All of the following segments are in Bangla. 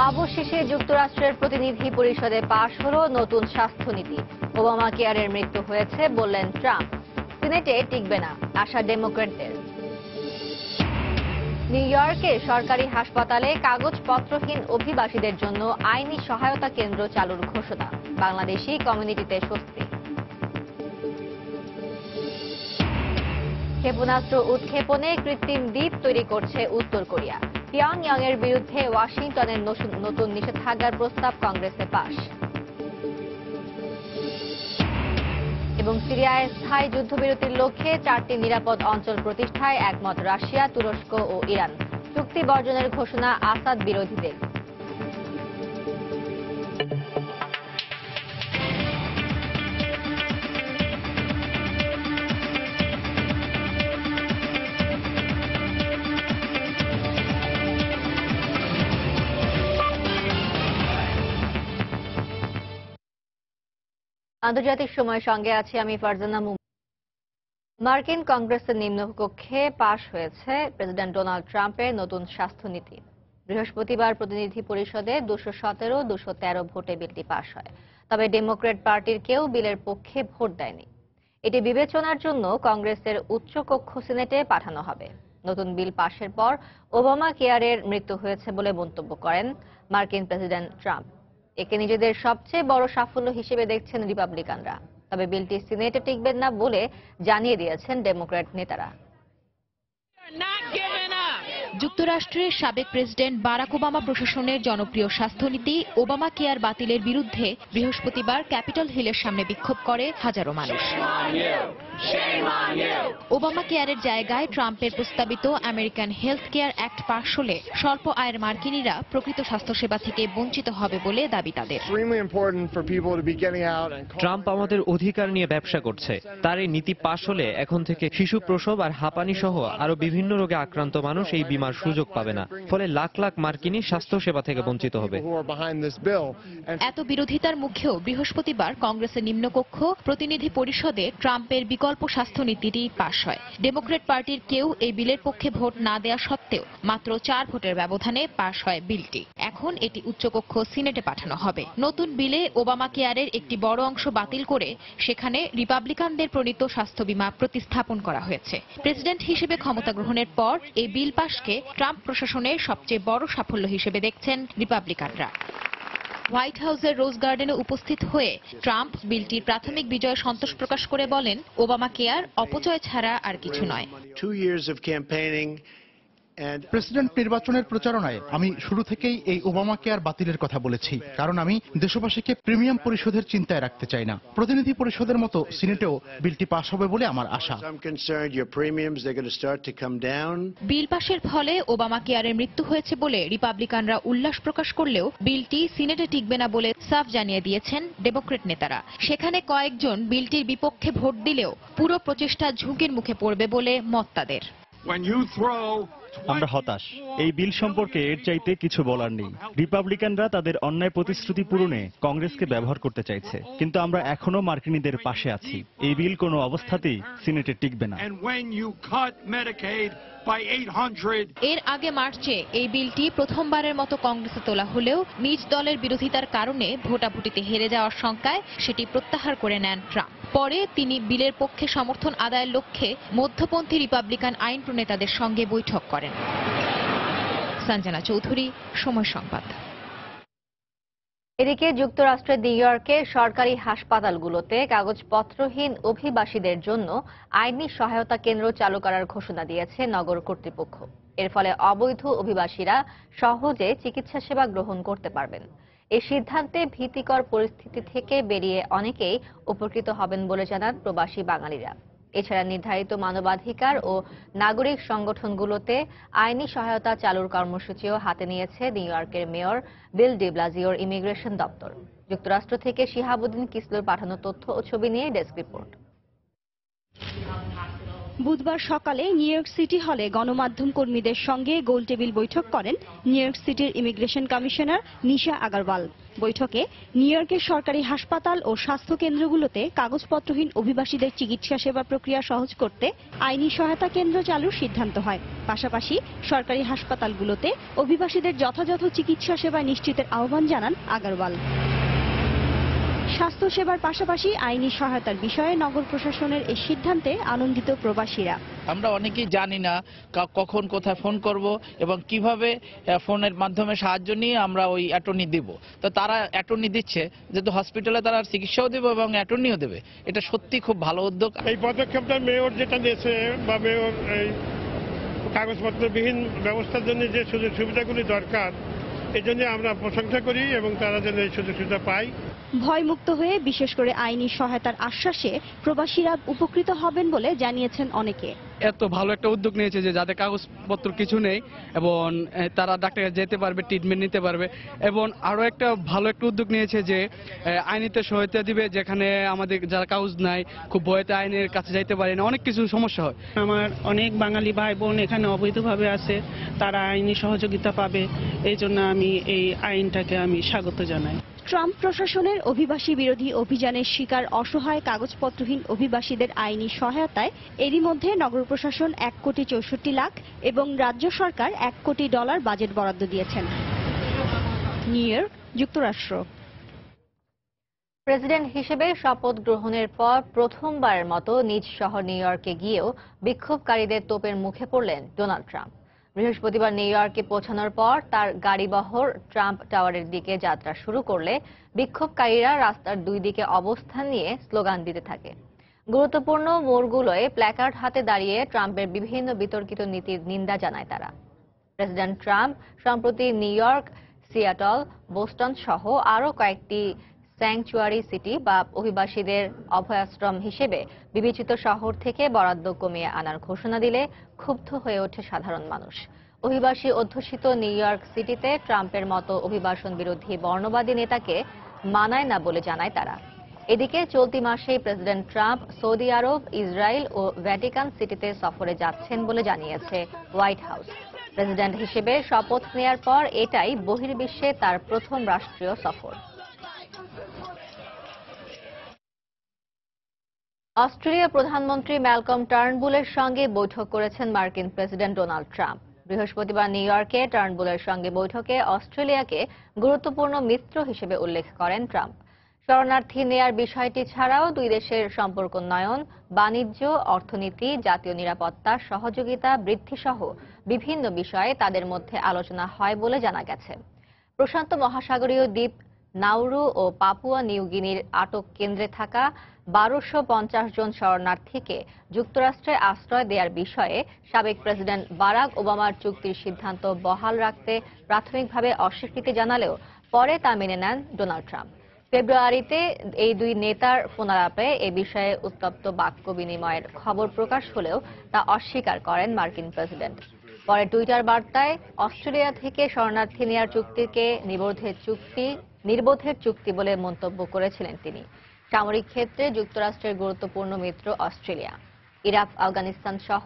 অবশেষে যুক্তরাষ্ট্রের প্রতিনিধি পরিষদে পাশ হলো নতুন স্বাস্থ্যনীতি। ওবামা কেয়ারের মৃত্যু হয়েছে বললেন ট্রাম্প। সিনেটে টিকবে না আশা ডেমোক্র্যাটদের। নিউ ইয়র্কে সরকারি হাসপাতালে কাগজপত্রহীন অভিবাসীদের জন্য আইনি সহায়তা কেন্দ্র চালুর ঘোষণা। বাংলাদেশি কমিউনিটিতে স্বস্তি। ক্ষেপণাস্ত্র উৎক্ষেপণে কৃত্রিম দ্বীপ তৈরি করছে উত্তর কোরিয়া। পিয়ংইয়ং এর বিরুদ্ধে ওয়াশিংটনের নতুন নিষেধাজ্ঞার প্রস্তাব কংগ্রেসে পাশ। এবং সিরিয়ায় স্থায়ী যুদ্ধবিরতির লক্ষ্যে 4টি নিরাপদ অঞ্চল প্রতিষ্ঠায় একমত রাশিয়া, তুরস্ক ও ইরান। চুক্তি বর্জনের ঘোষণা আসাদ বিরোধীদের। আন্তর্জাতিক সময়ের সঙ্গে আছি আমি ফারজানা। মার্কিন কংগ্রেসের নিম্নকক্ষে পাশ হয়েছে প্রেসিডেন্ট ডোনাল্ড ট্রাম্পের নতুন স্বাস্থ্যনীতি। বৃহস্পতিবার প্রতিনিধি পরিষদে 217-213 ভোটে বিলটি পাশ হয়। তবে ডেমোক্র্যাট পার্টির কেউ বিলের পক্ষে ভোট দেয়নি। এটি বিবেচনার জন্য কংগ্রেসের উচ্চকক্ষ সিনেটে পাঠানো হবে। নতুন বিল পাশের পর ওবামা কেয়ারের মৃত্যু হয়েছে বলে মন্তব্য করেন মার্কিন প্রেসিডেন্ট ট্রাম্প। একে নিজেদের সবচেয়ে বড় সাফল্য হিসেবে দেখছেন রিপাবলিকানরা। তবে বিলটি সিনেটে টিকবেন না বলে জানিয়ে দিয়েছেন ডেমোক্র্যাট নেতারা। যুক্তরাষ্ট্রের সাবেক প্রেসিডেন্ট বারাক ওবামা প্রশাসনের জনপ্রিয় স্বাস্থ্যনীতি ওবামা কেয়ার বাতিলের বিরুদ্ধে বৃহস্পতিবার ক্যাপিটল হিলের সামনে বিক্ষোভ করে হাজারো মানুষ। ওবামা কেয়ারের জায়গায় ট্রাম্পের প্রস্তাবিত আমেরিকান হেলথ কেয়ার অ্যাক্ট পাশ হলে স্বল্প আয়ের মার্কিনীরা প্রকৃত স্বাস্থ্যসেবা থেকে বঞ্চিত হবে বলে দাবি তাদের। ট্রাম্প আমাদের অধিকার নিয়ে ব্যবসা করছে। তার এই নীতি পাশ হলে এখন থেকে শিশু প্রসব আর হাঁপানি সহ আরো বিভিন্ন রোগে আক্রান্ত মানুষ এই বীমার সুযোগ পাবে না। ফলে লাখ লাখ মার্কিনী স্বাস্থ্যসেবা থেকে বঞ্চিত হবে। এত বিরোধিতার মুখেও বৃহস্পতিবার কংগ্রেসের নিম্নকক্ষ প্রতিনিধি পরিষদে ট্রাম্পের বিকল্প স্বাস্থ্যনীতিটি পাশ হয়। ডেমোক্র্যাট পার্টির কেউ এই বিলের পক্ষে ভোট না দেওয়া সত্ত্বেও মাত্র 4 ভোটের ব্যবধানে পাশ হয় বিলটি। এখন এটি উচ্চকক্ষ সিনেটে পাঠানো হবে। নতুন বিলে ওবামা কেয়ারের একটি বড় অংশ বাতিল করে সেখানে রিপাবলিকানদের প্রণীত স্বাস্থ্য বীমা প্রতিস্থাপন করা হয়েছে। প্রেসিডেন্ট হিসেবে ক্ষমতা গ্রহণের পর এই বিল পাশকে ট্রাম্প প্রশাসনের সবচেয়ে বড় সাফল্য হিসেবে দেখছেন রিপাবলিকানরা। হোয়াইট হাউসের রোজ গার্ডেনে উপস্থিত হয়ে ট্রাম্প বিলটির প্রাথমিক বিজয়ে সন্তোষ প্রকাশ করে বলেন, ওবামা কেয়ার অপচয় ছাড়া আর কিছু নয়। প্রেসিডেন্ট নির্বাচনের প্রচারণায় আমি শুরু থেকেই এই ওবামা কেয়ার বাতিলের কথা বলেছি, কারণ আমি দেশবাসীকে প্রিমিয়াম পরিশোধের চিন্তায় রাখতে চাই না। প্রতিনিধি পরিষদের মতো সিনেটেও বিলটি পাশ হবে বলে আমার আশা। বিল পাশের ফলে ওবামা কেয়ারের মৃত্যু হয়েছে বলে রিপাবলিকানরা উল্লাস প্রকাশ করলেও বিলটি সিনেটে টিকবে না বলে সাফ জানিয়ে দিয়েছেন ডেমোক্র্যাট নেতারা। সেখানে কয়েকজন বিলটির বিপক্ষে ভোট দিলেও পুরো প্রচেষ্টা ঝুঁকির মুখে পড়বে বলে মত তাদের। আমরা হতাশ। এই বিল সম্পর্কে এর চাইতে কিছু বলার নেই। রিপাবলিকানরা তাদের অন্যায় প্রতিশ্রুতি পূরণে কংগ্রেসকে ব্যবহার করতে চাইছে, কিন্তু আমরা এখনো মার্কিনীদের পাশে আছি। এই বিল কোনো অবস্থাতেই সিনেটে টিকবে না। এর আগে মার্চে এই বিলটি প্রথমবারের মতো কংগ্রেসে তোলা হলেও নিজ দলের বিরোধিতার কারণে ভোটাভুটিতে হেরে যাওয়ার শঙ্কায় সেটি প্রত্যাহার করে নেন ট্রাম্প। পরে তিনি বিলের পক্ষে সমর্থন আদায়ের লক্ষ্যে মধ্যপন্থী রিপাবলিকান আইন প্রণেতাদের সঙ্গে বৈঠক করেন। সঞ্জনা চৌধুরী, সময় সংবাদ। এদিকে যুক্তরাষ্ট্রের নিউ ইয়র্কে সরকারি হাসপাতালগুলোতে কাগজপত্রহীন অভিবাসীদের জন্য আইনি সহায়তা কেন্দ্র চালু করার ঘোষণা দিয়েছে নগর কর্তৃপক্ষ। এর ফলে অবৈধ অভিবাসীরা সহজে চিকিৎসা সেবা গ্রহণ করতে পারবেন। এই সিদ্ধান্তে ভীতিকর পরিস্থিতি থেকে বেরিয়ে অনেকেই উপকৃত হবেন বলে জানান প্রবাসী বাঙালিরা। এছাড়া নির্ধারিত মানবাধিকার ও নাগরিক সংগঠনগুলোতে আইনি সহায়তা চালুর কর্মসূচিও হাতে নিয়েছে নিউ ইয়র্কের মেয়র বিল ডি ব্লাজিওর ইমিগ্রেশন দপ্তর। যুক্তরাষ্ট্র থেকে শিহাবুদ্দিন কিসলুর পাঠানো তথ্য ও ছবি নিয়ে ডেস্ক রিপোর্ট। বুধবার সকালে নিউ ইয়র্ক সিটি হলে গণমাধ্যম কর্মীদের সঙ্গে গোলটেবিল বৈঠক করেন নিউ ইয়র্ক সিটির ইমিগ্রেশন কমিশনার নিশা আগারওয়াল। বৈঠকে নিউ ইয়র্কের সরকারি হাসপাতাল ও স্বাস্থ্য কেন্দ্রগুলোতে কাগজপত্রহীন অভিবাসীদের চিকিৎসা সেবা প্রক্রিয়া সহজ করতে আইনি সহায়তা কেন্দ্র চালুর সিদ্ধান্ত হয়। পাশাপাশি সরকারি হাসপাতালগুলোতে অভিবাসীদের যথাযথ চিকিৎসা সেবা নিশ্চিতের আহ্বান জানান আগারওয়াল। স্বাস্থ্য সেবার পাশাপাশি আইনি সহায়তার বিষয়ে নগর প্রশাসনের এই সিদ্ধান্তে আনন্দিত প্রবাসীরা। আমরা অনেকেই জানি না কখন কোথায় ফোন করব এবং কিভাবে ফোনের মাধ্যমে সাহায্য নিয়ে আমরা ওই অ্যাটর্নি দেব। তো তারা অ্যাটর্নি দিচ্ছে, যেহেতু হসপিটালে তারা চিকিৎসাও দেবে এবং অ্যাটর্নিও দেবে। এটা সত্যি খুব ভালো উদ্যোগ। এই পদক্ষেপটা মেয়র যেটা দিয়েছে বা মেয়র এই কাগজপত্রবিহীন ব্যবস্থার জন্য যে সুযোগ সুবিধাগুলি দরকার, এই জন্য আমরা প্রশংসা করি এবং তারা যেন এই সুযোগ সুবিধা পায়। ভয়মুক্ত হয়ে বিশেষ করে আইনি সহায়তার আশ্বাসে প্রবাসীরা উপকৃত হবেন বলে জানিয়েছেন অনেকে। এত ভালো একটা উদ্যোগ নিয়েছে যে যাদের কাগজপত্র কিছু নেই এবং তারা ডাক্তারে যেতে পারবে, ট্রিটমেন্ট নিতে পারবে। এবং আরো একটা ভালো একটা উদ্যোগ নিয়েছে যে আইনিতে সহায়তা দিবে, যেখানে আমাদের যারা কাগজ নাই খুব ভয়তে আইনের কাছে যাইতে পারে না, অনেক কিছু সমস্যা হয়। আমার অনেক বাঙালি ভাই বোন এখানে অবৈধভাবে আছে, তারা আইনি সহযোগিতা পাবে। এই জন্য আমি এই আইনটাকে আমি স্বাগত জানাই। ট্রাম্প প্রশাসনের অভিবাসী বিরোধী অভিযানের শিকার অসহায় কাগজপত্রহীন অভিবাসীদের আইনি সহায়তায় এরই মধ্যে নগর প্রশাসন 1,64,00,000 এবং রাজ্য সরকার $1 কোটি বাজেট বরাদ্দ দিয়েছেন। নিউ ইয়র্ক, যুক্তরাষ্ট্র। প্রেসিডেন্ট হিসেবে শপথ গ্রহণের পর প্রথমবারের মতো নিজ শহর নিউ ইয়র্কে গিয়েও বিক্ষোভকারীদের তোপের মুখে পড়লেন ডোনাল্ড ট্রাম্প। বৃহস্পতিবার নিউ ইয়র্কে পৌঁছানোর পর তার গাড়িবহর ট্রাম্প টাওয়ারের দিকে যাত্রা শুরু করলে বিক্ষোভকারীরা রাস্তার দুই দিকে অবস্থান নিয়ে স্লোগান দিতে থাকে। গুরুত্বপূর্ণ মোড়গুলোয় প্ল্যাকার্ড হাতে দাঁড়িয়ে ট্রাম্পের বিভিন্ন বিতর্কিত নীতির নিন্দা জানায় তারা। প্রেসিডেন্ট ট্রাম্প সম্প্রতি নিউ ইয়র্ক, সিয়াটল, বোস্টন সহ আরও কয়েকটি স্যাংচুয়ারি সিটি বা অভিবাসীদের অভয়াশ্রম হিসেবে বিবেচিত শহর থেকে বরাদ্দ কমিয়ে আনার ঘোষণা দিলে ক্ষুব্ধ হয়ে ওঠে সাধারণ মানুষ। অভিবাসী অধ্যুষিত নিউ ইয়র্ক সিটিতে ট্রাম্পের মতো অভিবাসন বিরোধী বর্ণবাদী নেতাকে মানায় না বলে জানায় তারা। এদিকে চলতি মাসেই প্রেসিডেন্ট ট্রাম্প সৌদি আরব, ইসরায়েল ও ভ্যাটিকান সিটিতে সফরে যাচ্ছেন বলে জানিয়েছে হোয়াইট হাউস। প্রেসিডেন্ট হিসেবে শপথ নেয়ার পর এটাই বহির্বিশ্বে তার প্রথম রাষ্ট্রীয় সফর। অস্ট্রেলিয়ার প্রধানমন্ত্রী ম্যালকম টার্নবুলের সঙ্গে বৈঠক করেছেন মার্কিন প্রেসিডেন্ট ডোনাল্ড ট্রাম্প। বৃহস্পতিবার নিউ ইয়র্কে টার্নবুলের সঙ্গে বৈঠকে অস্ট্রেলিয়াকে গুরুত্বপূর্ণ মিত্র হিসেবে উল্লেখ করেন ট্রাম্প। শরণার্থী নেয়ার বিষয়টি ছাড়াও দুই দেশের সম্পর্ক উন্নয়ন, বাণিজ্য, অর্থনীতি, জাতীয় নিরাপত্তা, সহযোগিতা বৃদ্ধি সহ বিভিন্ন বিষয়ে তাদের মধ্যে আলোচনা হয় বলে জানা গেছে। প্রশান্ত মহাসাগরীয় দ্বীপ নাউরু ও পাপুয়া নিউ গিনির আটক কেন্দ্রে থাকা 1250 জন শরণার্থীকে যুক্তরাষ্ট্রে আশ্রয় দেওয়ার বিষয়ে সাবেক প্রেসিডেন্ট বারাক ওবামার চুক্তির সিদ্ধান্ত বহাল রাখতে প্রাথমিকভাবে অস্বীকৃতি জানালেও পরে তা মেনে নেন ডোনাল্ড ট্রাম্প। ফেব্রুয়ারিতে এই দুই নেতার ফোনালাপে এ বিষয়ে উত্তপ্ত বাক্য বিনিময়ের খবর প্রকাশ হলেও তা অস্বীকার করেন মার্কিন প্রেসিডেন্ট। পরে টুইটার বার্তায় অস্ট্রেলিয়া থেকে শরণার্থী নেয়ার চুক্তিকে নির্বোধের চুক্তি বলে মন্তব্য করেছিলেন তিনি। সামরিক ক্ষেত্রে যুক্তরাষ্ট্রের গুরুত্বপূর্ণ মিত্র অস্ট্রেলিয়া। ইরাক, আফগানিস্তান সহ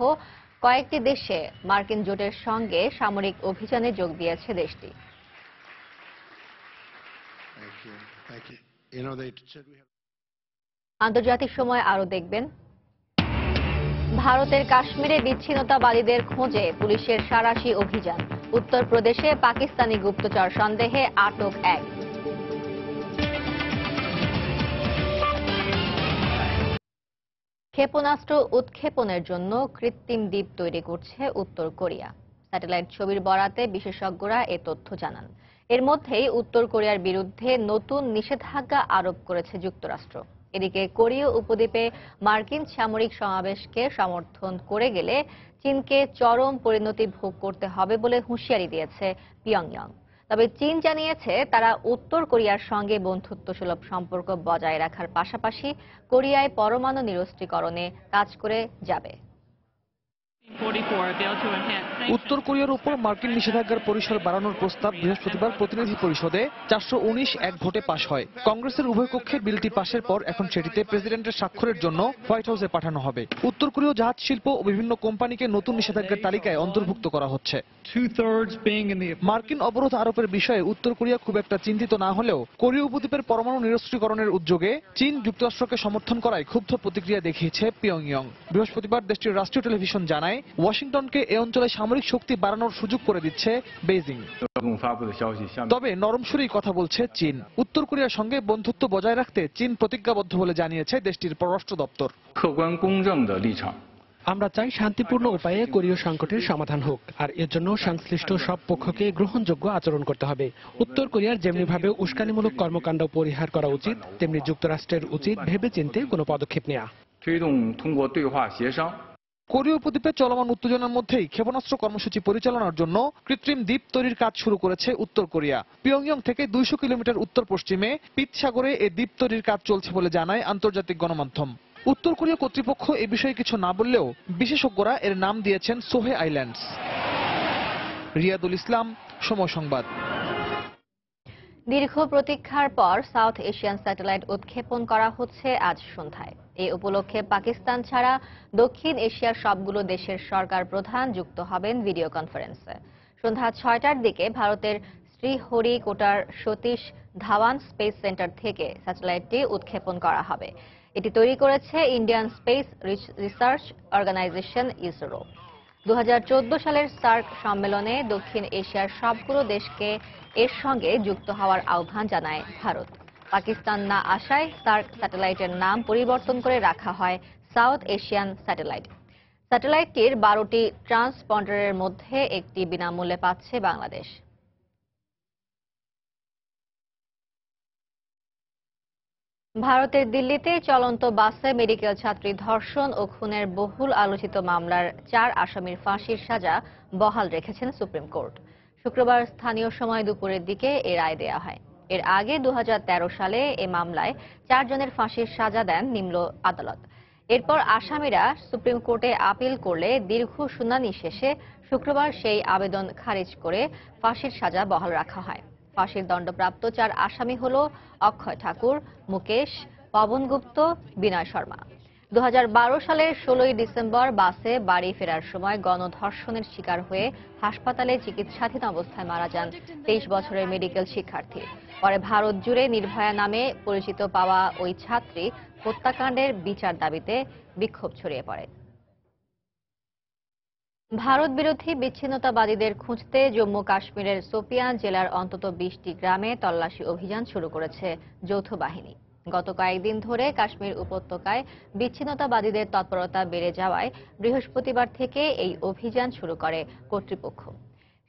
কয়েকটি দেশে মার্কিন জোটের সঙ্গে সামরিক অভিযানে যোগ দিয়েছে দেশটি। আন্তর্জাতিক সময় আরো দেখবেন। ভারতের কাশ্মীরে বিচ্ছিন্নতাবাদীদের খোঁজে পুলিশের সাঁড়াশি অভিযান। উত্তরপ্রদেশে পাকিস্তানি গুপ্তচর সন্দেহে আটক এক। ক্ষেপণাস্ত্র উৎক্ষেপণের জন্য কৃত্রিম দ্বীপ তৈরি করছে উত্তর কোরিয়া। স্যাটেলাইট ছবির বরাতে বিশেষজ্ঞরা এ তথ্য জানান। এর মধ্যেই উত্তর কোরিয়ার বিরুদ্ধে নতুন নিষেধাজ্ঞা আরোপ করেছে যুক্তরাষ্ট্র। এদিকে কোরীয় উপদ্বীপে মার্কিন সামরিক সমাবেশকে সমর্থন করে গেলে চীনকে চরম পরিণতি ভোগ করতে হবে বলে হুঁশিয়ারি দিয়েছে পিয়ংইয়ং। তবে চীন জানিয়েছে তারা উত্তর কোরিয়ার সঙ্গে বন্ধুত্বসুলভ সম্পর্ক বজায় রাখার পাশাপাশি কোরিয়ায় পরমাণু নিরস্ত্রীকরণে কাজ করে যাবে। উত্তর কোরিয়ার উপর মার্কিন নিষেধাজ্ঞার পরিসর বাড়ানোর প্রস্তাব বৃহস্পতিবার প্রতিনিধি পরিষদে 419 এক ভোটে পাশ হয়। কংগ্রেসের উভয় কক্ষে বিলটি পাশের পর এখন সেটিতে প্রেসিডেন্টের স্বাক্ষরের জন্য হোয়াইট হাউসে পাঠানো হবে। উত্তর কোরীয় জাহাজ শিল্প ও বিভিন্ন কোম্পানিকে নতুন নিষেধাজ্ঞার তালিকায় অন্তর্ভুক্ত করা হচ্ছে। মার্কিন অবরোধ আরোপের বিষয়ে উত্তর কোরিয়া খুব একটা চিন্তিত না হলেও কোরীয় উপদ্বীপের পরমাণু নিরস্ত্রীকরণের উদ্যোগে চীন যুক্তরাষ্ট্রকে সমর্থন করায় ক্ষুব্ধ প্রতিক্রিয়া দেখিয়েছে পিয়ংইয়ং। বৃহস্পতিবার দেশটির রাষ্ট্রীয় টেলিভিশন জানায় ওয়াশিংটনকে এ অঞ্চলে সামরিক শক্তি বাড়ানোর সুযোগ করে দিচ্ছে বেইজিং। তবে নরম সুরেই কথা বলছে চীন। উত্তর কোরিয়ার সঙ্গে বন্ধুত্ব বজায় রাখতে চীন প্রতিজ্ঞাবদ্ধ বলে জানিয়েছে দেশটির পররাষ্ট্র দপ্তর। আমরা চাই শান্তিপূর্ণ উপায়ে কোরীয় সংকটের সমাধান হোক, আর এর জন্য সংশ্লিষ্ট সব পক্ষকে গ্রহণযোগ্য আচরণ করতে হবে। উত্তর কোরিয়ার যেমনিভাবে উস্কানিমূলক কর্মকাণ্ড পরিহার করা উচিত, তেমনি যুক্তরাষ্ট্রের উচিত ভেবেচিন্তে কোনো পদক্ষেপ নেওয়া। কোরীয় উপদ্বীপে চলমান উত্তেজনার মধ্যেই ক্ষেপণাস্ত্র কর্মসূচি পরিচালনার জন্য কৃত্রিম দ্বীপ তৈরির কাজ শুরু করেছে উত্তর কোরিয়া। পিয়ংইয়ং থেকে 200 কিলোমিটার উত্তর পশ্চিমে পিত সাগরে এই দ্বীপ তৈরির কাজ চলছে বলে জানায় আন্তর্জাতিক গণমাধ্যম। উত্তর কোরীয় কর্তৃপক্ষ এ বিষয়ে কিছু না বললেও বিশেষজ্ঞরা এর নাম দিয়েছেন সোহে আইল্যান্ডস। রিয়াদুল ইসলাম, সময় সংবাদ। দীর্ঘ প্রতীক্ষার পর সাউথ এশিয়ান স্যাটেলাইট উৎক্ষেপণ করা হচ্ছে আজ সন্ধ্যায়। এই উপলক্ষে পাকিস্তান ছাড়া দক্ষিণ এশিয়ার সবগুলো দেশের সরকার প্রধান যুক্ত হবেন ভিডিও কনফারেন্সে। সন্ধ্যা 6টার দিকে ভারতের শ্রীহরিকোটার সতীশ ধাওয়ান স্পেস সেন্টার থেকে স্যাটেলাইটটি উৎক্ষেপণ করা হবে। এটি তৈরি করেছে Indian space research organisation ISRO. 2014 সালের সার্ক সম্মেলনে দক্ষিণ এশিয়ার সবগুলো দেশকে এর সঙ্গে যুক্ত হওয়ার আহ্বান জানায় ভারত। পাকিস্তান না আসায় সার্ক স্যাটেলাইটের নাম পরিবর্তন করে রাখা হয় সাউথ এশিয়ান স্যাটেলাইট। স্যাটেলাইটটির 12টি ট্রান্সপন্ডারের মধ্যে একটি বিনামূল্যে পাচ্ছে বাংলাদেশ। ভারতের দিল্লিতে চলন্ত বাসে মেডিকেল ছাত্রী ধর্ষণ ও খুনের বহুল আলোচিত মামলার 4 আসামির ফাঁসির সাজা বহাল রেখেছেন সুপ্রিম কোর্ট। শুক্রবার স্থানীয় সময় দুপুরের দিকে এ রায় দেওয়া হয়। এর আগে 2013 সালে এ মামলায় 4 জনের ফাঁসির সাজা দেন নিম্ন আদালত। এরপর আসামিরা সুপ্রিম কোর্টে আপিল করলে দীর্ঘ শুনানি শেষে শুক্রবার সেই আবেদন খারিজ করে ফাঁসির সাজা বহাল রাখা হয়। ফাঁসির দণ্ডপ্রাপ্ত 4 আসামি হল অক্ষয় ঠাকুর, মুকেশ, পবন গুপ্ত, বিনয় শর্মা। 2012 সালের 16 ডিসেম্বর বাসে বাড়ি ফেরার সময় গণধর্ষণের শিকার হয়ে হাসপাতালে চিকিৎসাধীন অবস্থায় মারা যান 23 বছরের মেডিকেল শিক্ষার্থী। পরে ভারত জুড়ে নির্ভয়া নামে পরিচিত পাওয়া ওই ছাত্রী হত্যাকাণ্ডের বিচার দাবিতে বিক্ষোভ ছড়িয়ে পড়ে। ভারত বিরোধী বিচ্ছিন্নতাবাদীদের খুঁজতে জম্মু কাশ্মীরের সোপিয়ান জেলার অন্তত 20টি গ্রামে তল্লাশি অভিযান শুরু করেছে যৌথ বাহিনী। গত কয়েকদিন ধরে কাশ্মীর উপত্যকায় বিচ্ছিন্নতাবাদীদের তৎপরতা বেড়ে যাওয়ায় বৃহস্পতিবার থেকে এই অভিযান শুরু করে কর্তৃপক্ষ।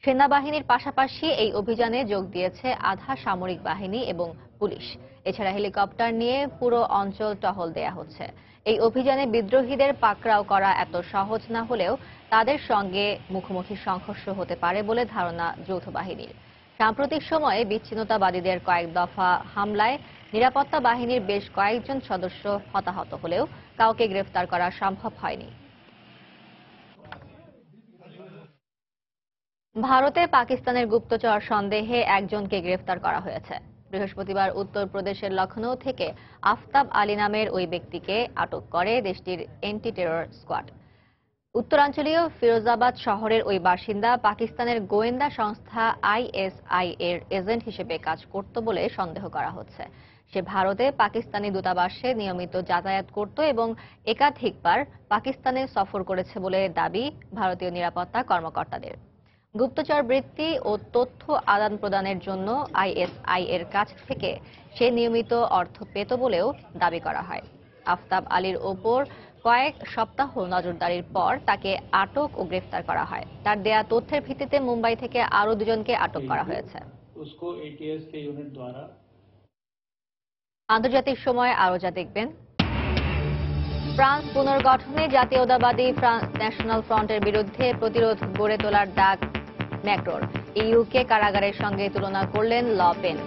সেনাবাহিনীর পাশাপাশি এই অভিযানে যোগ দিয়েছে আধা সামরিক বাহিনী এবং পুলিশ। এছাড়া হেলিকপ্টার নিয়ে পুরো অঞ্চল টহল দেয়া হচ্ছে। এই অভিযানে বিদ্রোহীদের পাকড়াও করা এত সহজ না হলেও তাদের সঙ্গে মুখোমুখি সংঘর্ষ হতে পারে বলে ধারণা যৌথ বাহিনীর। সাম্প্রতিক সময়ে বিচ্ছিন্নতাবাদীদের কয়েক দফা হামলায় নিরাপত্তা বাহিনীর বেশ কয়েকজন সদস্য হতাহত হলেও কাউকে গ্রেফতার করা সম্ভব হয়নি। ভারতে পাকিস্তানের গুপ্তচর সন্দেহে একজনকে গ্রেফতার করা হয়েছে। বৃহস্পতিবার উত্তরপ্রদেশের লখনৌ থেকে আফতাব আলী নামের ওই ব্যক্তিকে আটক করে দেশটির অ্যান্টি টেরর স্কোয়াড। উত্তরাঞ্চলীয় ফিরোজাবাদ শহরের ওই বাসিন্দা পাকিস্তানের গোয়েন্দা সংস্থা ISI এর এজেন্ট হিসেবে কাজ করত বলে সন্দেহ করা হচ্ছে। সে ভারতে পাকিস্তানি দূতাবাসে নিয়মিত যাতায়াত করত এবং একাধিকবার পাকিস্তানে সফর করেছে বলে দাবি ভারতীয় নিরাপত্তা কর্মকর্তাদের। গুপ্তচর বৃত্তি ও তথ্য আদান প্রদানের জন্য ISI এর কাছ থেকে সে নিয়মিত অর্থ পেত বলেও দাবি করা হয়। আফতাব আলীর ওপর কয়েক সপ্তাহ নজরদারির পর তাকে আটক ও গ্রেফতার করা হয়। তার দেয়া তথ্যের ভিত্তিতে মুম্বাই থেকে আরো 2 জনকে আটক করা হয়েছে। আন্তর্জাতিক সময় আরো যা দেখবেন। ফ্রান্স পুনর্গঠনে জাতীয়তাবাদী ন্যাশনাল ফ্রন্টের বিরুদ্ধে প্রতিরোধ গড়ে তোলার ডাক ম্যাক্রোর। ইউকে কারাগারের সঙ্গে তুলনা করলেন ল পেন।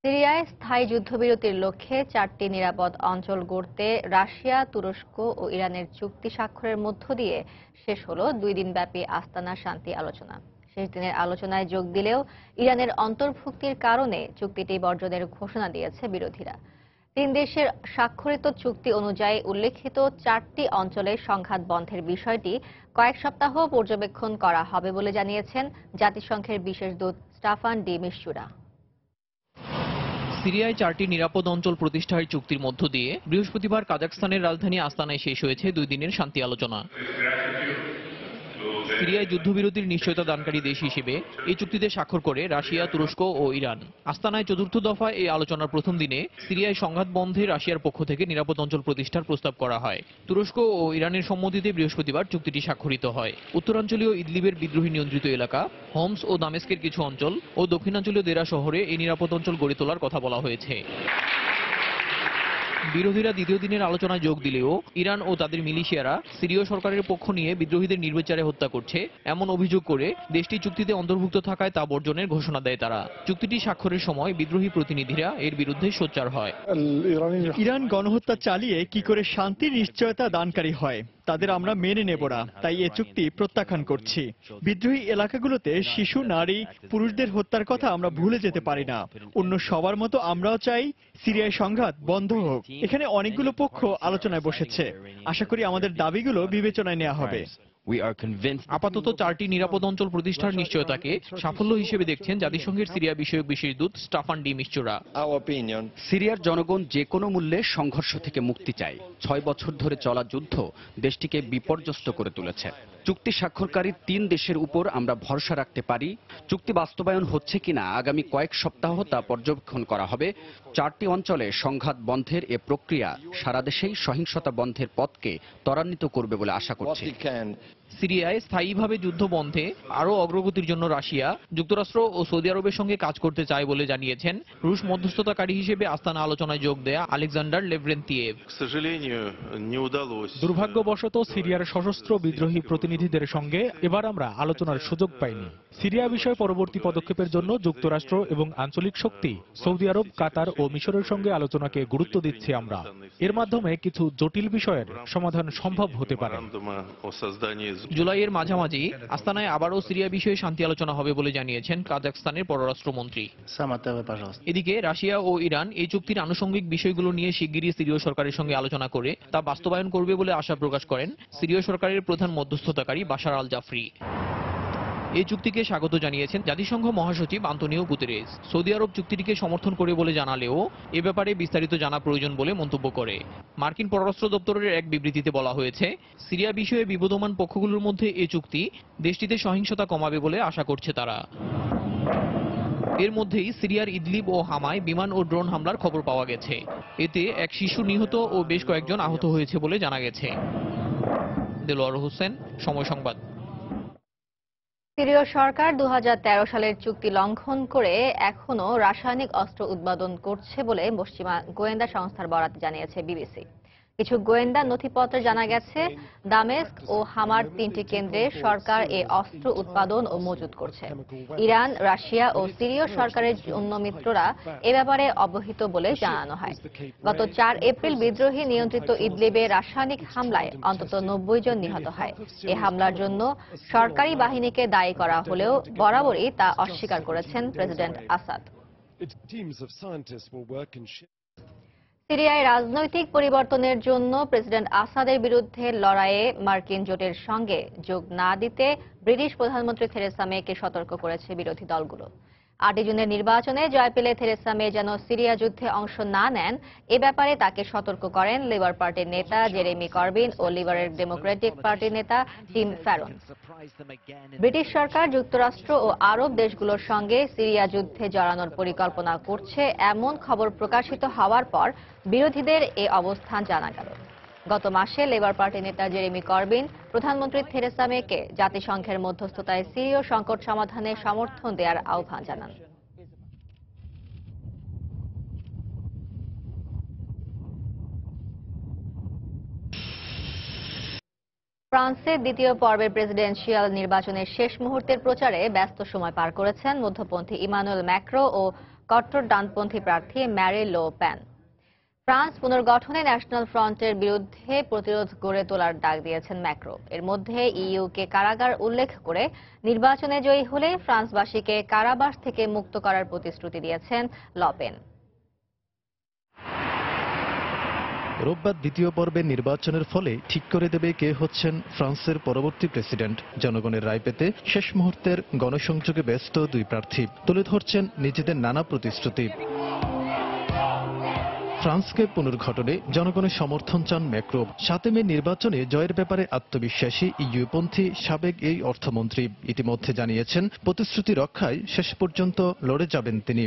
সিরিয়ায় স্থায়ী যুদ্ধবিরতির লক্ষ্যে 4টি নিরাপদ অঞ্চল গড়তে রাশিয়া, তুরস্ক ও ইরানের চুক্তি স্বাক্ষরের মধ্য দিয়ে শেষ হলো 2 দিনব্যাপী আস্তানা শান্তি আলোচনা। শেষ দিনের আলোচনায় যোগ দিলেও ইরানের অন্তর্ভুক্তির কারণে চুক্তিটি বর্জনের ঘোষণা দিয়েছে বিরোধীরা। 3 দেশের স্বাক্ষরিত চুক্তি অনুযায়ী উল্লেখিত 4টি অঞ্চলে সংঘাত বন্ধের বিষয়টি কয়েক সপ্তাহ পর্যবেক্ষণ করা হবে বলে জানিয়েছেন জাতিসংঘের বিশেষ দূত স্টাফান ডি মিস্তুরা। সিরিয়ায় 4টি নিরাপদ অঞ্চল প্রতিষ্ঠার চুক্তির মধ্য দিয়ে বৃহস্পতিবার কাজাখস্তানের রাজধানী আস্তানায় শেষ হয়েছে 2 দিনের শান্তি আলোচনা। সিরিয়ায় যুদ্ধবিরতির নিশ্চয়তা দানকারী দেশ হিসেবে এই চুক্তিতে স্বাক্ষর করে রাশিয়া, তুরস্ক ও ইরান। আস্তানায় 4র্থ দফায় এই আলোচনার প্রথম দিনে সিরিয়ায় সংঘাত বন্ধে রাশিয়ার পক্ষ থেকে নিরাপদ অঞ্চল প্রতিষ্ঠার প্রস্তাব করা হয়। তুরস্ক ও ইরানের সম্মতিতে বৃহস্পতিবার চুক্তিটি স্বাক্ষরিত হয়। উত্তরাঞ্চলীয় ইদলিবের বিদ্রোহী নিয়ন্ত্রিত এলাকা, হোমস ও দামেস্কের কিছু অঞ্চল ও দক্ষিণাঞ্চলীয় দেরা শহরে এই নিরাপদ অঞ্চল গড়ে তোলার কথা বলা হয়েছে। বিরোধীরা দ্বিতীয় দিনের আলোচনায় যোগ দিলেও ইরান ও তাদের মিলিশিয়ারা সিরীয় সরকারের পক্ষ নিয়ে বিদ্রোহীদের নির্বিচারে হত্যা করছে এমন অভিযোগ করে দেশটি চুক্তিতে অন্তর্ভুক্ত থাকায় তা বর্জনের ঘোষণা দেয় তারা। চুক্তিটি স্বাক্ষরের সময় বিদ্রোহী প্রতিনিধিরা এর বিরুদ্ধে সোচ্চার হয়। ইরান গণহত্যা চালিয়ে কি করে শান্তির নিশ্চয়তা দানকারী হয় তাদের আমরা মেনে নেব না, তাই এ চুক্তি প্রত্যাখ্যান করছি। বিদ্রোহী এলাকাগুলোতে শিশু, নারী, পুরুষদের হত্যার কথা আমরা ভুলে যেতে পারি না। অন্য সবার মতো আমরাও চাই সিরিয়ায় সংঘাত বন্ধ হোক। এখানে অনেকগুলো পক্ষ আলোচনায় বসেছে, আশা করি আমাদের দাবিগুলো বিবেচনায় নেওয়া হবে। আপাতত 4টি নিরাপদ অঞ্চল প্রতিষ্ঠার নিশ্চয়তাকে সাফল্য হিসেবে দেখছেন জাতিসংঘের সিরিয়া বিষয়ক বিশেষ দূত স্টাফান ডি মিস্তুরা। সিরিয়ার জনগণ যে কোনো মূল্যে সংঘর্ষ থেকে মুক্তি চায়। 6 বছর ধরে চলা যুদ্ধ দেশটিকে বিপর্যস্ত করে তুলেছে। চুক্তি স্বাক্ষরকারী 3 দেশের উপর আমরা ভরসা রাখতে পারি। চুক্তি বাস্তবায়ন হচ্ছে কিনা আগামী কয়েক সপ্তাহ তা পর্যবেক্ষণ করা হবে। 4টি অঞ্চলে সংঘাত বন্ধের এ প্রক্রিয়া সারা দেশেই সহিংসতা বন্ধের পথকে ত্বরান্বিত করবে বলে আশা করছি। সিরিয়ায় স্থায়ীভাবে যুদ্ধ বন্ধে আরও অগ্রগতির জন্য রাশিয়া, যুক্তরাষ্ট্র ও সৌদি আরবের সঙ্গে কাজ করতে চায় বলে জানিয়েছেন রুশ মধ্যস্থতাকারী হিসেবে আস্তানা আলোচনায় যোগ দেয়া আলেকজান্ডার লেভরেন্তিয়েভ। দুর্ভাগ্যবশত সিরিয়ার সশস্ত্র বিদ্রোহী প্রতিনিধিদের সঙ্গে এবার আমরা আলোচনার সুযোগ পাইনি। সিরিয়া বিষয়ে পরবর্তী পদক্ষেপের জন্য যুক্তরাষ্ট্র এবং আঞ্চলিক শক্তি সৌদি আরব, কাতার ও মিশরের সঙ্গে আলোচনাকে গুরুত্ব দিচ্ছি আমরা। এর মাধ্যমে কিছু জটিল বিষয়ের সমাধান সম্ভব হতে পারে। জুলাইয়ের মাঝামাঝি আস্তানায় আবারও সিরিয়া বিষয়ে শান্তি আলোচনা হবে বলে জানিয়েছেন কাজাখস্তানের পররাষ্ট্রমন্ত্রী। এদিকে রাশিয়া ও ইরান এই চুক্তির আনুষঙ্গিক বিষয়গুলো নিয়ে শিগগিরই সিরীয় সরকারের সঙ্গে আলোচনা করে তা বাস্তবায়ন করবে বলে আশা প্রকাশ করেন সিরীয় সরকারের প্রধান মধ্যস্থতাকারী বাশার আল জাফরি। এই চুক্তিকে স্বাগত জানিয়েছেন জাতিসংঘ মহাসচিব আন্তোনিও গুতেরেস। সৌদি আরব চুক্তিটিকে সমর্থন করে বলে জানালেও এ ব্যাপারে বিস্তারিত জানা প্রয়োজন বলে মন্তব্য করে। মার্কিন পররাষ্ট্র দপ্তরের এক বিবৃতিতে বলা হয়েছে, সিরিয়া বিষয়ে বিবদমান পক্ষগুলোর মধ্যে এই চুক্তি দেশটিতে সহিংসতা কমাবে বলে আশা করছে তারা। এর মধ্যেই সিরিয়ার ইদলিব ও হামায় বিমান ও ড্রোন হামলার খবর পাওয়া গেছে। এতে এক শিশু নিহত ও বেশ কয়েকজন আহত হয়েছে বলে জানা গেছে। দেলোয়ার হোসেন, সময় সংবাদ। সিরীয় সরকার 2013 সালের চুক্তি লঙ্ঘন করে এখনো রাসায়নিক অস্ত্র উৎপাদন করছে বলে পশ্চিমা গোয়েন্দা সংস্থার বরাতে জানিয়েছে বিবিসি। কিছু গোয়েন্দা নথিপত্রে জানা গেছে দামেস্ক ও হামার 3টি কেন্দ্রে সরকার এই অস্ত্র উৎপাদন ও মজুত করছে। ইরান, রাশিয়া ও সিরীয় সরকারের অন্য মিত্ররা এ ব্যাপারে অবহিত বলে জানানো হয়। গত 4 এপ্রিল বিদ্রোহী নিয়ন্ত্রিত ইদলিবে রাসায়নিক হামলায় অন্তত 90 জন নিহত হয়। এ হামলার জন্য সরকারি বাহিনীকে দায়ী করা হলেও বরাবরই তা অস্বীকার করেছেন প্রেসিডেন্ট আসাদ। সিরিয়ায় রাজনৈতিক পরিবর্তনের জন্য প্রেসিডেন্ট আসাদের বিরুদ্ধে লড়াইয়ে মার্কিন জোটের সঙ্গে যোগ না দিতে ব্রিটিশ প্রধানমন্ত্রী থেরেসা মেকে সতর্ক করেছে বিরোধী দলগুলো। 8 জুনের নির্বাচনে জয় পেলে থেরেসা মে যেন সিরিয়া যুদ্ধে অংশ না নেন এ ব্যাপারে তাকে সতর্ক করেন লেবার পার্টির নেতা জেরেমি করবিন ও লিবারেল ডেমোক্রেটিক পার্টির নেতা টিম ফ্যারন। ব্রিটিশ সরকার যুক্তরাষ্ট্র ও আরব দেশগুলোর সঙ্গে সিরিয়া যুদ্ধে জড়ানোর পরিকল্পনা করছে এমন খবর প্রকাশিত হওয়ার পর বিরোধীদের এ অবস্থান জানা গেল। গত মাসে লেবার পার্টি নেতা জেরেমি করবিন প্রধানমন্ত্রী থেরেসা মেকে জাতিসংঘের মধ্যস্থতায় সিরীয় সংকট সমাধানে সমর্থন দেওয়ার আহ্বান জানান। ফ্রান্সের দ্বিতীয় পর্বের প্রেসিডেন্সিয়াল নির্বাচনের শেষ মুহূর্তের প্রচারে ব্যস্ত সময় পার করেছেন মধ্যপন্থী ইমানুয়েল ম্যাক্রো ও কট্টর ডানপন্থী প্রার্থী ম্যারি লো পেন। ফ্রান্স পুনর্গঠনে ন্যাশনাল ফ্রন্টের বিরুদ্ধে প্রতিরোধ গড়ে তোলার ডাক দিয়েছেন ম্যাক্রো। এর মধ্যে ইইউকে কারাগার উল্লেখ করে নির্বাচনে জয়ী হলে ফ্রান্সবাসীকে কারাবাস থেকে মুক্ত করার প্রতিশ্রুতি দিয়েছেন লো পেন। রোববার দ্বিতীয় পর্বের নির্বাচনের ফলে ঠিক করে দেবে কে হচ্ছেন ফ্রান্সের পরবর্তী প্রেসিডেন্ট। জনগণের রায় পেতে শেষ মুহূর্তের গণসংযোগে ব্যস্ত দুই প্রার্থী তুলে ধরছেন নিজেদের নানা প্রতিশ্রুতি। ফ্রান্সকে পুনর্গঠনে জনগণের সমর্থন চান ম্যাক্রো। 7 মে নির্বাচনে জয়ের ব্যাপারে আত্মবিশ্বাসী ইইউপন্থী সাবেক এই অর্থমন্ত্রী ইতিমধ্যে জানিয়েছেন প্রতিশ্রুতি রক্ষায় শেষ পর্যন্ত লড়ে যাবেন তিনি।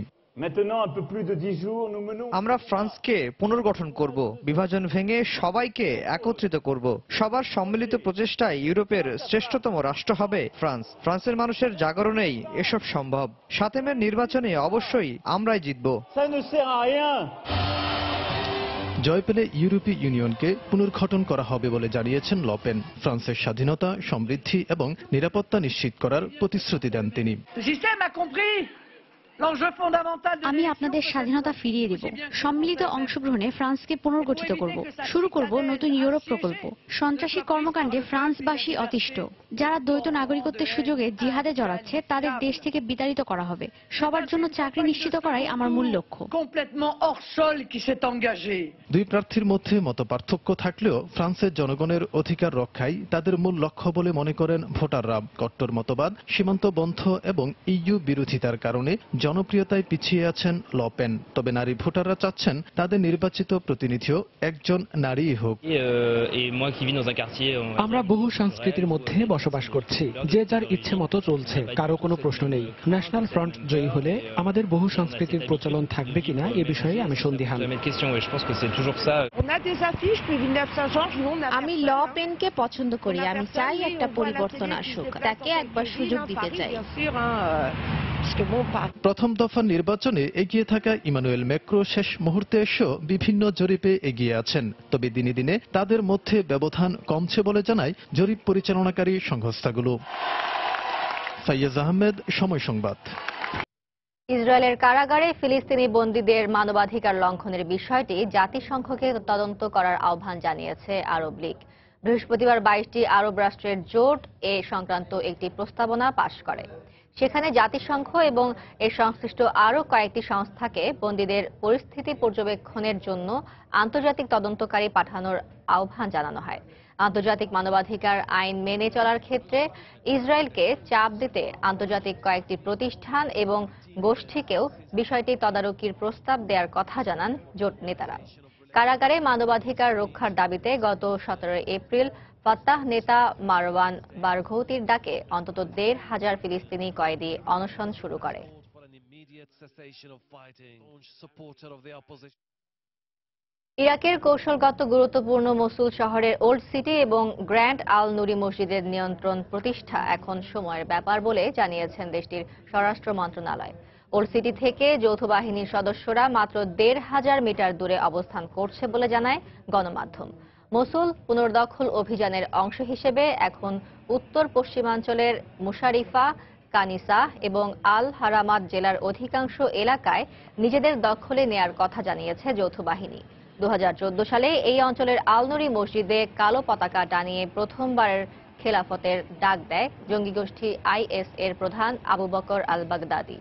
আমরা ফ্রান্সকে পুনর্গঠন করব, বিভাজন ভেঙে সবাইকে একত্রিত করব। সবার সম্মিলিত প্রচেষ্টায় ইউরোপের শ্রেষ্ঠতম রাষ্ট্র হবে ফ্রান্স। ফ্রান্সের মানুষের জাগরণেই এসব সম্ভব। 7 মে নির্বাচনে অবশ্যই আমরাই জিতব। জয় পেলে ইউরোপীয় ইউনিয়নকে পুনর্গঠন করা হবে বলে জানিয়েছেন লো পেন। ফ্রান্সের স্বাধীনতা, সমৃদ্ধি এবং নিরাপত্তা নিশ্চিত করার প্রতিশ্রুতি দেন তিনি। আমি আপনাদের স্বাধীনতা ফিরিয়ে দেব। সম্মিলিত অংশগ্রহণে ফ্রান্সকে পুনর্গঠিত করব। শুরু করব নতুন ইউরোপ প্রকল্প। সন্ত্রাসী কর্মকাণ্ডে ফ্রান্সবাসী অতিষ্ঠ। যারা দ্বৈত নাগরিকত্বের সুযোগে জিহাদে জড়াচ্ছে তাদের দেশ থেকে বিতাড়িত করা হবে। সবার জন্য চাকরি নিশ্চিত করাই আমার মূল লক্ষ্য। দুই প্রার্থীর মধ্যে মতপার্থক্য থাকলেও ফ্রান্সের জনগণের অধিকার রক্ষাই তাদের মূল লক্ষ্য বলে মনে করেন ভোটাররা। কট্টর মতবাদ, সীমান্ত বন্ধ এবং ইইউ বিরোধিতার কারণে জনপ্রিয়তায় পিছিয়ে আছেন লো পেন। তবে নারী ভোটাররা চাচ্ছেন তাদের নির্বাচিত প্রতিনিধিও একজন নারীই হোক। আমরা বহু সংস্কৃতির মধ্যে বসবাস করছি, যে যার ইচ্ছে মতো চলছে, কারো কোনো প্রশ্ন নেই। ন্যাশনাল ফ্রন্ট জয়ী হলে আমাদের বহু সংস্কৃতির প্রচলন থাকবে কিনা এ বিষয়ে আমি সন্দিহান। আমি লো পেনকে পছন্দ করি। আমি চাই একটা পরিবর্তন আসুক। তাকে একবার সুযোগ দিতে চাই। প্রথম দফা নির্বাচনে এগিয়ে থাকা ইমানুয়েল ম্যাক্রো শেষ মুহূর্তে এসেও বিভিন্ন জরিপে এগিয়ে আছেন। তবে দিনে দিনে তাদের মধ্যে ব্যবধান কমছে বলে জানায় জরিপ পরিচালনাকারী সংস্থাগুলো। ফাইয়াজ আহমেদ, সময় সংবাদ। ইসরায়েলের কারাগারে ফিলিস্তিনি বন্দীদের মানবাধিকার লঙ্ঘনের বিষয়টি জাতিসংঘকে তদন্ত করার আহ্বান জানিয়েছে আরব লীগ। বৃহস্পতিবার 22টি আরব রাষ্ট্রের জোট এ সংক্রান্ত একটি প্রস্তাবনা পাশ করে। সেখানে জাতিসংঘ এবং এর সংশ্লিষ্ট আরও কয়েকটি সংস্থাকে বন্দীদের পরিস্থিতি পর্যবেক্ষণের জন্য আন্তর্জাতিক তদন্তকারী পাঠানোর আহ্বান জানানো হয়। আন্তর্জাতিক মানবাধিকার আইন মেনে চলার ক্ষেত্রে ইসরায়েলকে চাপ দিতে আন্তর্জাতিক কয়েকটি প্রতিষ্ঠান এবং গোষ্ঠীকেও বিষয়টি তদারকির প্রস্তাব দেওয়ার কথা জানান জোট নেতারা। কারাগারে মানবাধিকার রক্ষার দাবিতে গত 17 এপ্রিল ফাত্তাহ নেতা মারওয়ান বারঘৌতির ডাকে অন্তত 1,500 ফিলিস্তিনি কয়েদি অনশন শুরু করে। ইরাকের কৌশলগত গুরুত্বপূর্ণ মসুল শহরের ওল্ড সিটি এবং গ্র্যান্ড আল নুরি মসজিদের নিয়ন্ত্রণ প্রতিষ্ঠা এখন সময়ের ব্যাপার বলে জানিয়েছেন দেশটির স্বরাষ্ট্র মন্ত্রণালয়। ওল্ড সিটি থেকে যৌথ বাহিনীর সদস্যরা মাত্র 1,500 মিটার দূরে অবস্থান করছে বলে জানায় গণমাধ্যম। মসুল পুনর্দখল অভিযানের অংশ হিসেবে এখন উত্তর পশ্চিমাঞ্চলের মুশারিফা, কানিসা এবং আল হারামাত জেলার অধিকাংশ এলাকায় নিজেদের দখলে নেয়ার কথা জানিয়েছে যৌথ বাহিনী। 2014 সালে এই অঞ্চলের আল নুরি মসজিদে কালো পতাকা টানিয়ে প্রথমবারের খেলাফতের ডাক দেয় জঙ্গি গোষ্ঠী আইএস এর প্রধান আবু বকর আল বাগদাদি।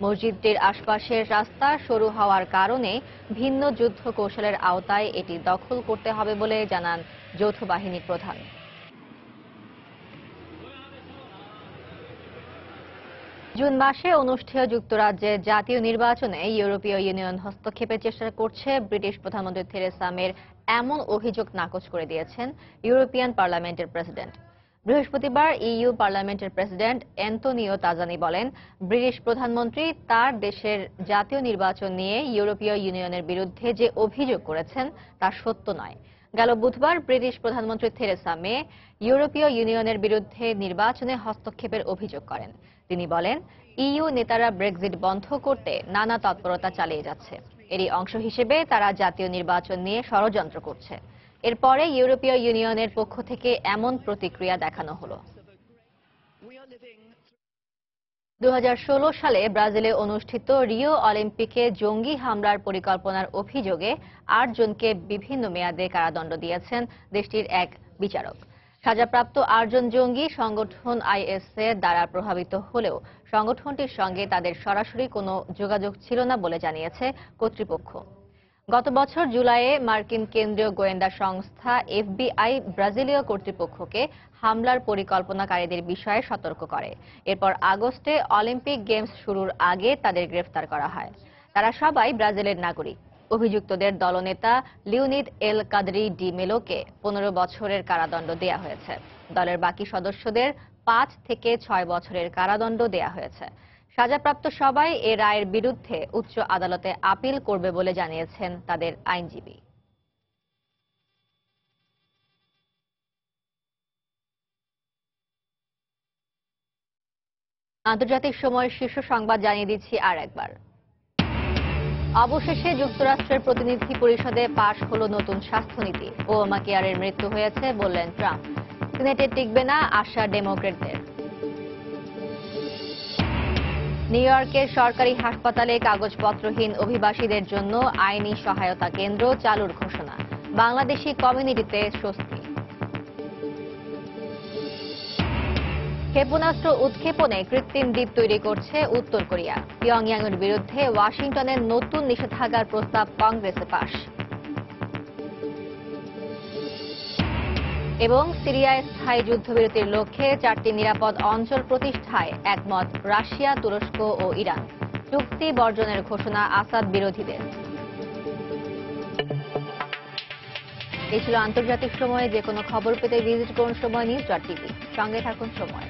মসজিদটির আশপাশের রাস্তা সরু হওয়ার কারণে ভিন্ন যুদ্ধ কৌশলের আওতায় এটি দখল করতে হবে বলে জানান যৌথ বাহিনীর প্রধান। জুন মাসে অনুষ্ঠেয় যুক্তরাজ্যের জাতীয় নির্বাচনে ইউরোপীয় ইউনিয়ন হস্তক্ষেপের চেষ্টা করছে ব্রিটিশ প্রধানমন্ত্রী থেরেসা মের এমন অভিযোগ নাকচ করে দিয়েছেন ইউরোপিয়ান পার্লামেন্টের প্রেসিডেন্ট। বৃহস্পতিবার ইইউ পার্লামেন্টের প্রেসিডেন্ট অ্যান্তোনিও তাজানি বলেন, ব্রিটিশ প্রধানমন্ত্রী তার দেশের জাতীয় নির্বাচন নিয়ে ইউরোপীয় ইউনিয়নের বিরুদ্ধে যে অভিযোগ করেছেন তা সত্য নয়। গেল বুধবার ব্রিটিশ প্রধানমন্ত্রী থেরেসা মে ইউরোপীয় ইউনিয়নের বিরুদ্ধে নির্বাচনে হস্তক্ষেপের অভিযোগ করেন। তিনি বলেন, ইইউ নেতারা ব্রেক্সিট বন্ধ করতে নানা তৎপরতা চালিয়ে যাচ্ছে। এরই অংশ হিসেবে তারা জাতীয় নির্বাচন নিয়ে ষড়যন্ত্র করছে। এরপরে ইউরোপীয় ইউনিয়নের পক্ষ থেকে এমন প্রতিক্রিয়া দেখানো হলো। 2016 সালে ব্রাজিলে অনুষ্ঠিত রিও অলিম্পিকে জঙ্গি হামলার পরিকল্পনার অভিযোগে 8 জনকে বিভিন্ন মেয়াদে কারাদণ্ড দিয়েছেন দেশটির এক বিচারক। সাজাপ্রাপ্ত 8 জন জঙ্গি সংগঠন আইএসএ দ্বারা প্রভাবিত হলেও সংগঠনটির সঙ্গে তাদের সরাসরি কোনো যোগাযোগ ছিল না বলে জানিয়েছে কর্তৃপক্ষ। গত বছর জুলাইয়ে মার্কিন কেন্দ্রীয় গোয়েন্দা সংস্থা এফবিআই ব্রাজিলীয় কর্তৃপক্ষকে হামলার পরিকল্পনাকারীদের বিষয়ে সতর্ক করে। এরপর আগস্টে অলিম্পিক গেমস শুরুর আগে তাদের গ্রেফতার করা হয়। তারা সবাই ব্রাজিলের নাগরিক। অভিযুক্তদের দলনেতা লিওনিদ এল কাদরি ডি মেলোকে 15 বছরের কারাদণ্ড দেয়া হয়েছে। দলের বাকি সদস্যদের 5 থেকে 6 বছরের কারাদণ্ড দেয়া হয়েছে। সাজাপ্রাপ্ত সবাই এ রায়ের বিরুদ্ধে উচ্চ আদালতে আপিল করবে বলে জানিয়েছেন তাদের আইনজীবী। আন্তর্জাতিক সময়ের শীর্ষ সংবাদ জানিয়ে দিচ্ছি আর একবার। অবশেষে যুক্তরাষ্ট্রের প্রতিনিধি পরিষদে পাশ হলো নতুন স্বাস্থ্যনীতি। ওবামা কেয়ারের মৃত্যু হয়েছে বললেন ট্রাম্প। সিনেটে টিকবে না আশা ডেমোক্র্যাটদের। নিউ ইয়র্কের সরকারি হাসপাতালে কাগজপত্রহীন অভিবাসীদের জন্য আইনি সহায়তা কেন্দ্র চালুর ঘোষণা। বাংলাদেশি কমিউনিটিতে স্বস্তি। ক্ষেপণাস্ত্র উৎক্ষেপণে কৃত্রিম দ্বীপ তৈরি করছে উত্তর কোরিয়া। পিয়ংইয়াংয়ের বিরুদ্ধে ওয়াশিংটনের নতুন নিষেধাজ্ঞার প্রস্তাব কংগ্রেসে পাশ। এবং সিরিয়ায় স্থায়ী যুদ্ধবিরতির লক্ষ্যে 4টি নিরাপদ অঞ্চল প্রতিষ্ঠায় একমত রাশিয়া, তুরস্ক ও ইরান। চুক্তি বর্জনের ঘোষণা আসাদ বিরোধীদের। এই ছিল আন্তর্জাতিক সময়ে। যে কোনো খবর পেতে ভিজিট করুন সময় নিউজ.টিভি। সঙ্গে থাকুন সময়।